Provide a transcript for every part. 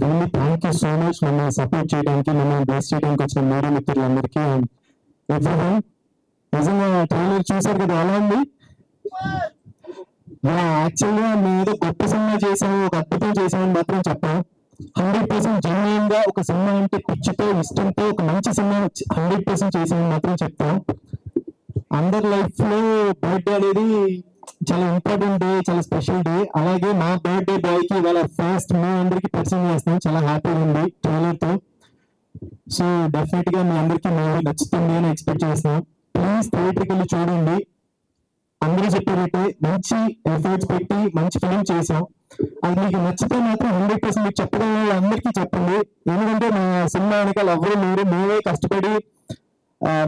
Really thank you so much మమ్మల్ని support చేయడానికి, మమ్మల్ని బ్లెస్ చేయడానికి వచ్చిన మీడియా మిత్రులందరికీ అండ్ ఎవ్రీవన్. నిజంగా ట్రైలర్ చూసారు కదా, ఎలా ఉంది? యాక్చువల్గా మేము ఏదో గొప్ప సినిమా చేసాము, ఒక అద్భుతం చేసామని మాత్రం చెప్పాం. 100% జెన్యున్ గా ఒక సినిమా అంటే పిచ్చితో ఇష్టంతో ఒక మంచి సినిమా 100% చేసామని మాత్రం చెప్తాం. అందరి లైఫ్ లో బర్త్డే అనేది చాలా ఇంపార్టెంట్ డే, చాలా స్పెషల్ డే. అలాగే మా బర్త్డే బాయ్ కి ఇవాళ ఫస్ట్ మీ అందరికి పరిచయం చేస్తున్నాం. చాలా హ్యాపీగా ఉంది ట్రైలర్ తో. సో డెఫినెట్ గా మీ అందరికి మూవీ నచ్చుతుంది అని ఎక్స్పెక్ట్ చేస్తున్నాం. ప్లీజ్ థియేటర్కి వెళ్ళి చూడండి. అందరూ చెప్పేటట్టే మంచి ఎఫర్ట్స్ పెట్టి మంచి ఫిలిం చేసాం. అది మీకు నచ్చితే మాత్రం 100% మీకు చెప్పగల అందరికీ చెప్పండి. ఎందుకంటే మా సినిమా వెనకాల ఎవరు లేరు, మేమే కష్టపడి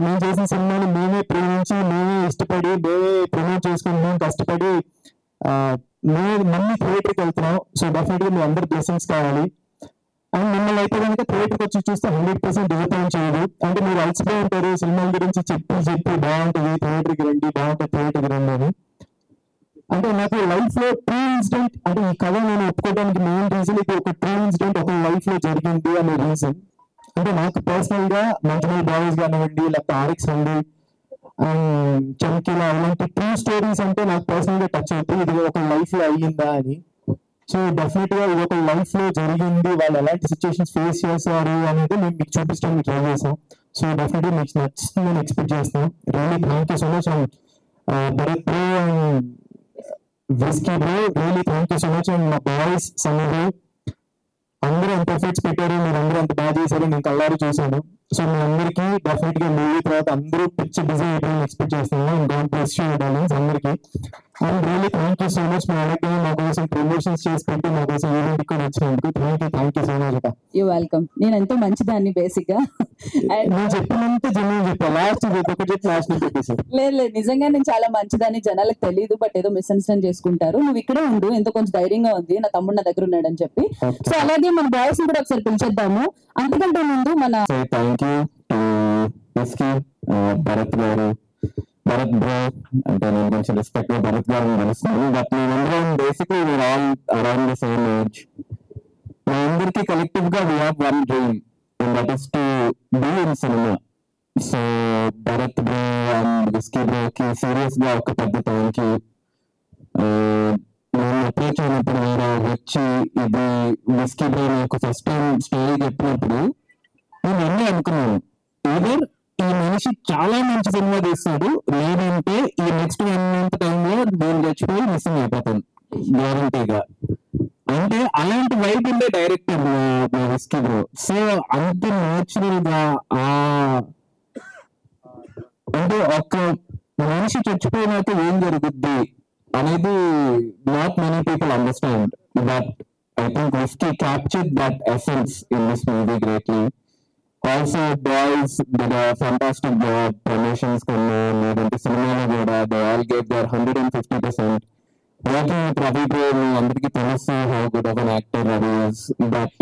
మేము చేసిన సినిమాని మేమే ప్రేమించి, మేమే ఇష్టపడి, మేమే ప్రమోట్ చేసుకుని, మేము కష్టపడి మళ్ళీ థియేటర్కి వెళ్తున్నాం. సో డెఫినెట్ గా మీ అందరి బ్లెస్సింగ్స్ కావాలి. అండ్ మిమ్మల్ని అయితే కనుక థియేటర్కి వచ్చి చూస్తే 100% డిసప్పాయింట్ చేయదు. అంటే మీరు అలసిపోయి ఉంటారు, సినిమాల గురించి చెప్పి బాగుంటుంది, థియేటర్కి రండి, బాగుంటుంది, థియేటర్కి రండి అని. అంటే నాకు లైఫ్ లో ట్రూ ఇన్సిడెంట్, అంటే ఈ కథ నేను ఒప్పుకోవడానికి మెయిన్ రీజన్ ఇది ఒక ట్రూ ఇన్సిడెంట్ ఒక లైఫ్ లో జరిగింది అనే రీజన్. అంటే నాకు పర్సనల్ గా మంజుమల్ బాయ్స్ కానివ్వండి, లేకపోతే ఆర్ఎక్స్ అండి అండ్ చమ్కీలా, ఇలాంటి ట్రూ స్టోరీస్ అంటే నాకు పర్సనల్ గా టచ్ అవుతుంది. ఇది ఒక లైఫ్ లో అయ్యిందా అని. సో డెఫినెట్ గా ఇది ఒక లైఫ్ లో జరిగింది, వాళ్ళు ఎలాంటి సిచ్యువేషన్స్ ఫేస్ చేశారు అనేది మేము మీకు చూపించడానికి ట్రై చేసాం. సో డెఫినెట్ గా మీకు నచ్చుతుందని ఎక్స్పెక్ట్ చేస్తాం. Really thank you so much and Bharat bro and whisky bro, really thank you so much. And మా బాయ్స్ సమీర్ అందరూ ఎంత ఎఫర్ట్స్ పెట్టారు, మీరు అందరూ ఎంత బాగా చేశారు నేను కళ్ళారు చూశాను. సో మీ అందరికీ డెఫినెట్ గా మూవీ తర్వాత అందరూ పిచ్చి బిజీ అయిపోయి ఎక్స్పెక్ట్ చేస్తున్నాను. And God bless you darlings అందరికీ. And really thank you so much. మా అలాగే మా కోసం ప్రమోషన్స్ చేసి పెట్టి మా కోసం ఈవెంట్ కూడా వచ్చినందుకు థ్యాంక్ యూ సో మచ్ అక్క. You welcome. నేను ఎంతో మంచిదాన్ని బేసిక్ గా. నేను చెప్పినంత జనం చెప్పా, లాస్ట్ ఒకటి లాస్ట్ చెప్పేసి. లేదు నిజంగా నేను చాలా మంచిదాన్ని, జనాలకు తెలియదు, బట్ ఏదో మిస్అండర్స్టాండ్ చేసుకుంటారు. నువ్వు ఇక్కడే ఉండు, ఎంతో కొంచెం ధైర్యంగా ఉంది, నా తమ్ముడు నా దగ్గర ఉన్నాడని చెప్పి. సో అలాగే మన బాయ్స్ కూడా ఒకసారి పిలిచేద్దాము. అంతకంటే ముందు మన థ్యాంక్ యూ విస్కీ, భరత్ గారు, భరత్ బ్రో అంటే నేను కొంచెం రెస్పెక్ట్ భరత్ గారిని తెలుస్తాను. బట్ మేమందరం basically we are all around the same age. మా అందరికీ కలెక్టివ్ గా we have one dream and that is to be in cinema. So Bharat bro and Whisky బ్రోకి సీరియస్ గా ఒక పెద్ద థ్యాంక్ యూ. నేను అప్రోచ్ అయినప్పుడు వేరే వచ్చి ఇది విస్కీ బ్రో నాకు ఫస్ట్ టైం స్టోరీ చెప్పినప్పుడు నేను ఎన్ని అనుకున్నాను, ఈవెన్ ఈ మనిషి చాలా మంచి సినిమా తీస్తాడు, లేదంటే ఈ నెక్స్ట్ 1 month టైంలో నేను చచ్చిపోయి మిస్సింగ్ అయిపోతాను గ్యారంటీగా. అంటే అలాంటి వైపు ఉండే డైరెక్టర్ మా విస్కీ బ్రో. సో అంత న్యాచురల్ గా అంటే ఒక మనిషి చచ్చిపోయినాక ఏం జరుగుద్ది అనేది not many people understand. But I think whisky captured that essence in this movie greatly. Also boys did a fantastic job. Promotions లేదంటే సినిమాలో కూడా they all gave their 150%. Working with Ravi bro మీ అందరికీ తెలుసు how good of an actor Ravi is. But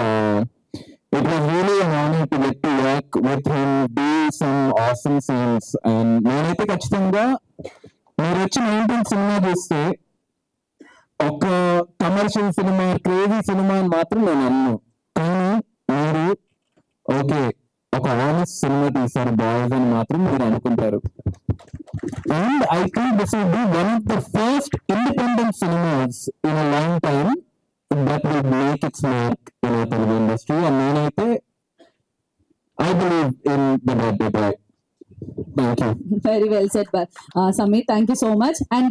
it was really an honor to get to work with him, do some awesome scenes. And నేనైతే ఖచ్చితంగా మీరు వచ్చి 19 cinema చూస్తే ఒక commercial cinema, crazy cinema అని మాత్రం నేను అన్ను. కానీ మీరు ఓకే ఒక ఆనెస్ట్ సినిమా తీశారు బాయ్స్ అని మాత్రం మీరు అనుకుంటారు. And I think this will be one of the first independent cinemas in a long time that will make its mark in a Telugu industry. And నేనైతే I believe in the birthday boy. Thank you. Very well said Sameer, thank you so much. And